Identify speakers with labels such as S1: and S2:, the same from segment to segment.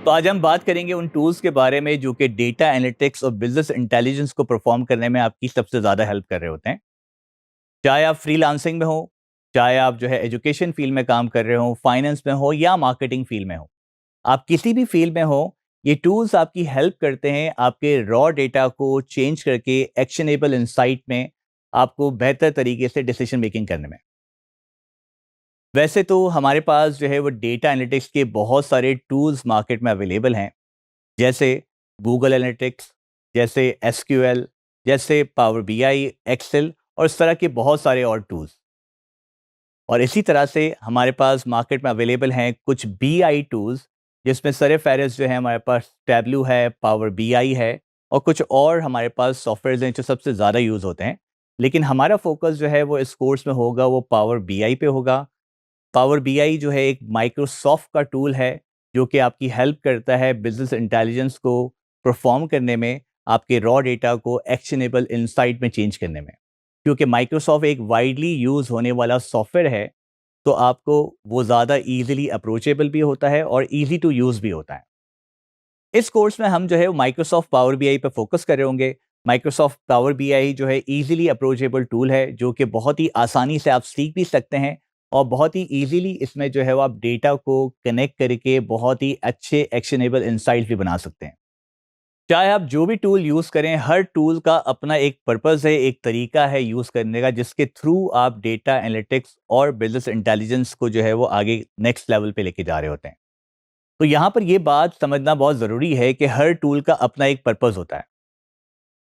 S1: तो आज हम बात करेंगे उन टूल्स के बारे में जो कि डेटा एनालिटिक्स और बिजनेस इंटेलिजेंस को परफॉर्म करने में आपकी सबसे ज़्यादा हेल्प कर रहे होते हैं। चाहे आप फ्रीलांसिंग में हो, चाहे आप जो है एजुकेशन फील्ड में काम कर रहे हो, फाइनेंस में हो या मार्केटिंग फील्ड में हो। आप किसी भी फील्ड में हो, ये टूल्स आपकी हेल्प करते हैं आपके रॉ डेटा को चेंज करके एक्शनेबल इंसाइट में आपको बेहतर तरीके से डिसीजन मेकिंग करने में। वैसे तो हमारे पास जो है वो डेटा एनालिटिक्स के बहुत सारे टूल्स मार्केट में अवेलेबल हैं, जैसे गूगल एनालिटिक्स, जैसे एसक्यूएल, जैसे पावर बीआई, एक्सेल और इस तरह के बहुत सारे और टूल्स। और इसी तरह से हमारे पास मार्केट में अवेलेबल हैं कुछ बीआई टूल्स, जिसमें सरफेहरिस्त जो है हमारे पास टैबलू है, पावर बीआई है और कुछ और हमारे पास सॉफ्टवेयर हैं जो सबसे ज़्यादा यूज़ होते हैं। लेकिन हमारा फोकस जो है वो इस कोर्स में होगा वो पावर बीआई पे होगा। पावर बीआई जो है एक माइक्रोसॉफ्ट का टूल है जो कि आपकी हेल्प करता है बिजनेस इंटेलिजेंस को परफॉर्म करने में, आपके रॉ डेटा को एक्शनेबल इंसाइट में चेंज करने में। क्योंकि माइक्रोसॉफ्ट एक वाइडली यूज़ होने वाला सॉफ्टवेयर है, तो आपको वो ज़्यादा इजीली अप्रोचेबल भी होता है और इजी टू यूज़ भी होता है। इस कोर्स में हम जो है माइक्रोसॉफ्ट पावर बीआई पे फोकस कर रहे होंगे। माइक्रोसॉफ्ट पावर बीआई जो है इजीली अप्रोचेबल टूल है जो कि बहुत ही आसानी से आप सीख भी सकते हैं और बहुत ही इजीली इसमें जो है वो आप डेटा को कनेक्ट करके बहुत ही अच्छे एक्शनेबल इंसाइट्स भी बना सकते हैं। चाहे आप जो भी टूल यूज़ करें, हर टूल का अपना एक पर्पस है, एक तरीका है यूज़ करने का, जिसके थ्रू आप डेटा एनालिटिक्स और बिजनेस इंटेलिजेंस को जो है वो आगे नेक्स्ट लेवल पे लेके जा रहे होते हैं। तो यहाँ पर ये बात समझना बहुत ज़रूरी है कि हर टूल का अपना एक पर्पस होता है।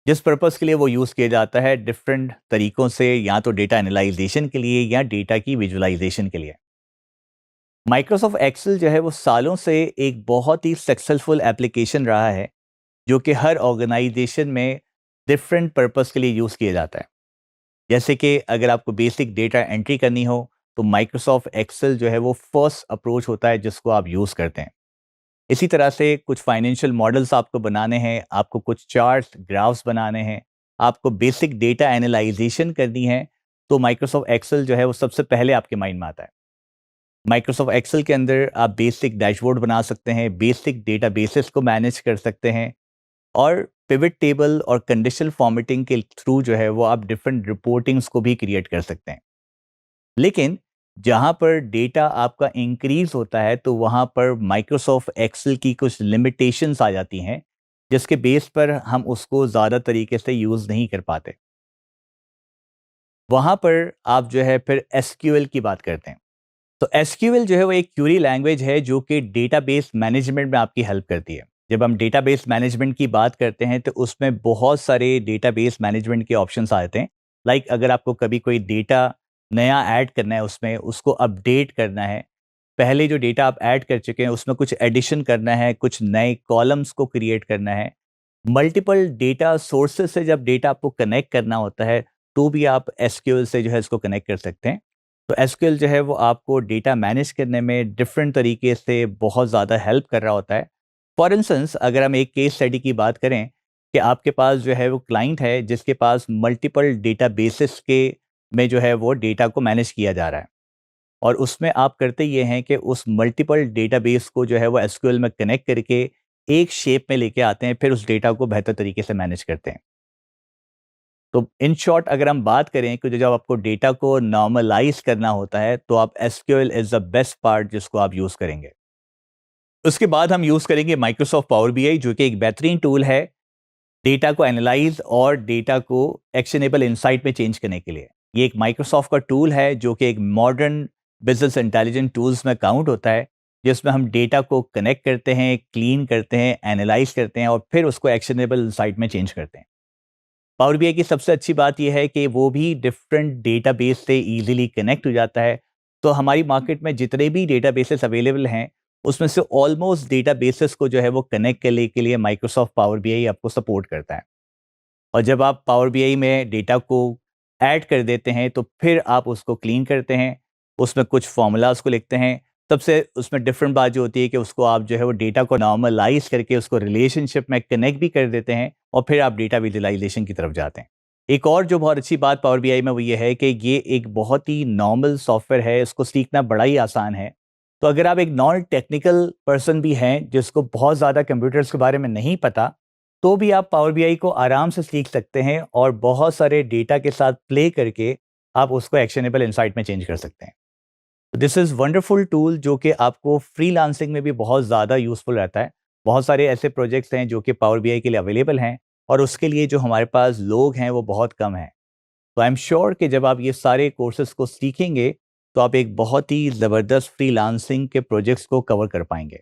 S1: जिस पर्पस के लिए वो यूज़ किया जाता है डिफरेंट तरीकों से, या तो डेटा एनालाइजेशन के लिए या डेटा की विजुअलाइजेशन के लिए। माइक्रोसॉफ्ट एक्सेल जो है वो सालों से एक बहुत ही सक्सेसफुल एप्लीकेशन रहा है जो कि हर ऑर्गेनाइजेशन में डिफरेंट पर्पस के लिए यूज़ किया जाता है। जैसे कि अगर आपको बेसिक डेटा एंट्री करनी हो तो माइक्रोसॉफ्ट एक्सेल जो है वो फर्स्ट अप्रोच होता है जिसको आप यूज़ करते हैं। इसी तरह से कुछ फाइनेंशियल मॉडल्स आपको बनाने हैं, आपको कुछ चार्ट्स, ग्राफ्स बनाने हैं, आपको बेसिक डेटा एनालाइजेशन करनी है, तो माइक्रोसॉफ्ट एक्सेल जो है वो सबसे पहले आपके माइंड में आता है। माइक्रोसॉफ्ट एक्सेल के अंदर आप बेसिक डैशबोर्ड बना सकते हैं, बेसिक डेटाबेसेस को मैनेज कर सकते हैं और पिवट टेबल और कंडीशनल फॉर्मेटिंग के थ्रू जो है वो आप डिफरेंट रिपोर्टिंग्स को भी क्रिएट कर सकते हैं। लेकिन जहाँ पर डेटा आपका इंक्रीज होता है तो वहाँ पर माइक्रोसॉफ्ट एक्सेल की कुछ लिमिटेशंस आ जाती हैं, जिसके बेस पर हम उसको ज़्यादा तरीके से यूज़ नहीं कर पाते। वहाँ पर आप जो है फिर एसक्यूएल की बात करते हैं। तो एसक्यूएल जो है वो एक क्यूरी लैंग्वेज है जो कि डेटाबेस मैनेजमेंट में आपकी हेल्प करती है। जब हम डेटाबेस मैनेजमेंट की बात करते हैं तो उसमें बहुत सारे डेटाबेस मैनेजमेंट के ऑप्शंस आते हैं। लाइक अगर आपको कभी कोई डेटा नया ऐड करना है, उसमें उसको अपडेट करना है, पहले जो डेटा आप ऐड कर चुके हैं उसमें कुछ एडिशन करना है, कुछ नए कॉलम्स को क्रिएट करना है, मल्टीपल डेटा सोर्सेज से जब डेटा आपको कनेक्ट करना होता है, तो भी आप एसक्यूएल से जो है इसको कनेक्ट कर सकते हैं। तो एसक्यूएल जो है वो आपको डेटा मैनेज करने में डिफरेंट तरीके से बहुत ज़्यादा हेल्प कर रहा होता है। फॉर इंस्टेंस अगर हम एक केस स्टडी की बात करें कि आपके पास जो है वो क्लाइंट है जिसके पास मल्टीपल डेटा बेसिस के में जो है वो डेटा को मैनेज किया जा रहा है, और उसमें आप करते ये हैं कि उस मल्टीपल डेटाबेस को जो है वो एसक्यूएल में कनेक्ट करके एक शेप में लेके आते हैं, फिर उस डेटा को बेहतर तरीके से मैनेज करते हैं। तो इन शॉर्ट अगर हम बात करें कि जब आपको डेटा को नॉर्मलाइज करना होता है तो आप SQL is the best part जिसको आप यूज़ करेंगे। उसके बाद हम यूज़ करेंगे माइक्रोसॉफ्ट पावर बीआई जो कि एक बेहतरीन टूल है डेटा को एनालाइज और डेटा को एक्शनेबल इंसाइट में चेंज करने के लिए। ये एक माइक्रोसॉफ्ट का टूल है जो कि एक मॉडर्न बिजनेस इंटेलिजेंट टूल्स में काउंट होता है, जिसमें हम डेटा को कनेक्ट करते हैं, क्लीन करते हैं, एनालाइज करते हैं और फिर उसको एक्शनेबल इंसाइट में चेंज करते हैं। पावर बीआई की सबसे अच्छी बात यह है कि वो भी डिफरेंट डेटाबेस से इजीली कनेक्ट हो जाता है। तो हमारी मार्केट में जितने भी डेटाबेसेस अवेलेबल हैं, उसमें से ऑलमोस्ट डेटाबेसेस को जो है वो कनेक्ट करने के लिए माइक्रोसॉफ्ट पावर बीआई आपको सपोर्ट करता है। और जब आप पावर बीआई में डेटा को ऐड कर देते हैं तो फिर आप उसको क्लीन करते हैं, उसमें कुछ फार्मूलाज को लिखते हैं। तब से उसमें डिफरेंट बात जो होती है कि उसको आप जो है वो डेटा को नॉर्मलाइज करके उसको रिलेशनशिप में कनेक्ट भी कर देते हैं और फिर आप डेटा विजुअलाइजेशन की तरफ जाते हैं। एक और जो बहुत अच्छी बात पावर बीआई में वो ये है कि ये एक बहुत ही नॉर्मल सॉफ्टवेयर है, इसको सीखना बड़ा ही आसान है। तो अगर आप एक नॉन टेक्निकल पर्सन भी हैं जिसको बहुत ज़्यादा कंप्यूटर्स के बारे में नहीं पता, तो भी आप पावर बीआई को आराम से सीख सकते हैं और बहुत सारे डेटा के साथ प्ले करके आप उसको एक्शनेबल इंसाइट में चेंज कर सकते हैं। दिस इज़ वंडरफुल टूल जो कि आपको फ्रीलांसिंग में भी बहुत ज़्यादा यूज़फुल रहता है। बहुत सारे ऐसे प्रोजेक्ट्स हैं जो कि पावर बीआई के लिए अवेलेबल हैं और उसके लिए जो हमारे पास लोग हैं वो बहुत कम हैं। तो आई एम श्योर कि जब आप ये सारे कोर्सेज़ को सीखेंगे, तो आप एक बहुत ही ज़बरदस्त फ्रीलांसिंग के प्रोजेक्ट्स को कवर कर पाएँगे।